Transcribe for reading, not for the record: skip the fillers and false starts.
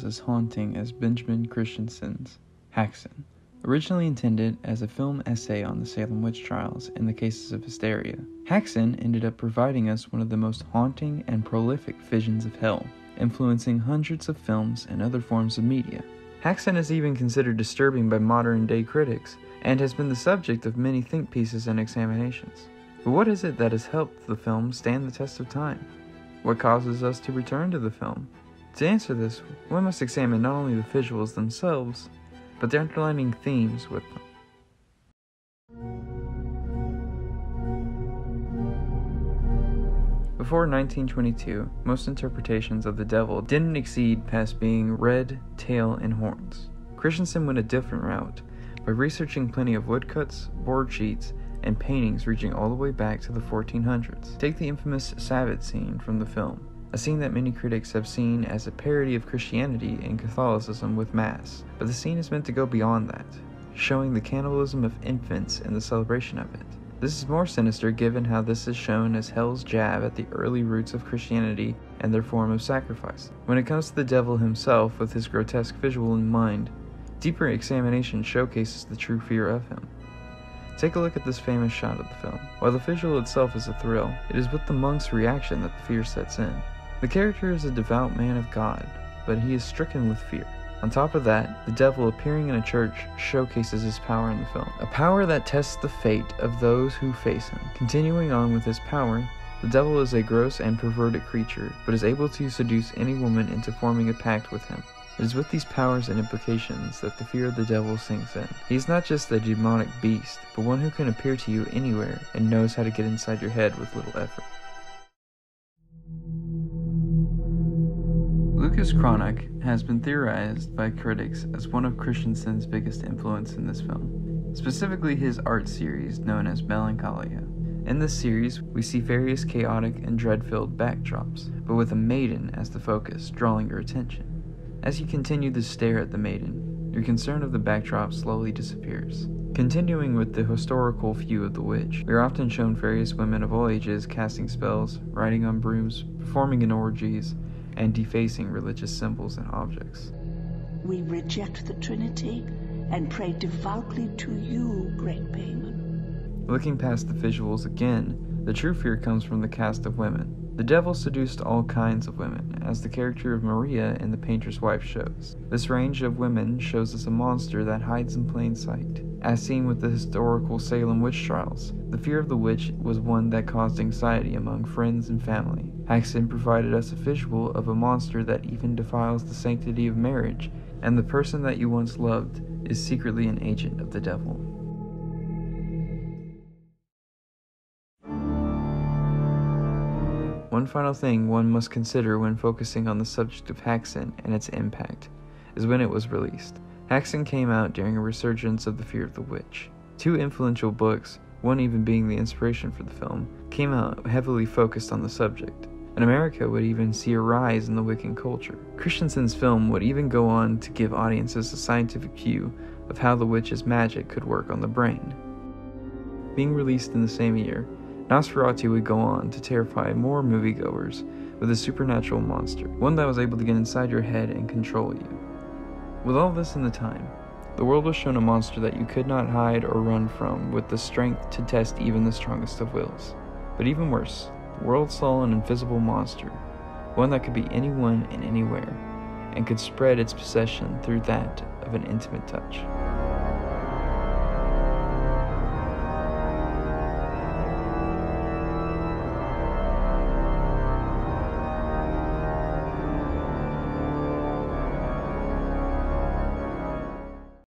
as haunting as Benjamin Christensen's Haxan. Originally intended as a film essay on the Salem witch trials and the cases of hysteria, Haxan ended up providing us one of the most haunting and prolific visions of hell, influencing hundreds of films and other forms of media. Haxan is even considered disturbing by modern-day critics, and has been the subject of many think pieces and examinations. But what is it that has helped the film stand the test of time? What causes us to return to the film? To answer this, one must examine not only the visuals themselves, but the underlying themes with them. Before 1922, most interpretations of the devil didn't exceed past being red, tail, and horns. Christensen went a different route by researching plenty of woodcuts, board sheets, and paintings reaching all the way back to the 1400s. Take the infamous Sabbath scene from the film, a scene that many critics have seen as a parody of Christianity and Catholicism with Mass. But the scene is meant to go beyond that, showing the cannibalism of infants and the celebration of it. This is more sinister given how this is shown as hell's jab at the early roots of Christianity and their form of sacrifice. When it comes to the devil himself with his grotesque visual in mind, deeper examination showcases the true fear of him. Take a look at this famous shot of the film. While the visual itself is a thrill, it is with the monk's reaction that the fear sets in. The character is a devout man of God, but he is stricken with fear. On top of that, the devil appearing in a church showcases his power in the film, a power that tests the fate of those who face him. Continuing on with his power, the devil is a gross and perverted creature, but is able to seduce any woman into forming a pact with him. It is with these powers and implications that the fear of the devil sinks in. He is not just a demonic beast, but one who can appear to you anywhere and knows how to get inside your head with little effort. Lucas Cranach has been theorized by critics as one of Christensen's biggest influence in this film, specifically his art series known as Melancholia. In this series, we see various chaotic and dread-filled backdrops, but with a maiden as the focus, drawing your attention. As you continue to stare at the maiden, your concern of the backdrop slowly disappears. Continuing with the historical view of the witch, we are often shown various women of all ages casting spells, riding on brooms, performing in orgies, and defacing religious symbols and objects. We reject the Trinity and pray devoutly to you, great Payman. Looking past the visuals again, the true fear comes from the cast of women. The devil seduced all kinds of women, as the character of Maria in The Painter's Wife shows. This range of women shows us a monster that hides in plain sight. As seen with the historical Salem witch trials, the fear of the witch was one that caused anxiety among friends and family. Haxan provided us a visual of a monster that even defiles the sanctity of marriage, and the person that you once loved is secretly an agent of the devil. One final thing one must consider when focusing on the subject of Haxan and its impact is when it was released. Haxan came out during a resurgence of the fear of the witch. Two influential books, one even being the inspiration for the film, came out heavily focused on the subject, and America would even see a rise in the Wiccan culture. Christensen's film would even go on to give audiences a scientific view of how the witch's magic could work on the brain. Being released in the same year, Nosferatu would go on to terrify more moviegoers with a supernatural monster, one that was able to get inside your head and control you. With all this in the time, the world was shown a monster that you could not hide or run from with the strength to test even the strongest of wills. But even worse, the world saw an invisible monster, one that could be anyone and anywhere, and could spread its possession through that of an intimate touch.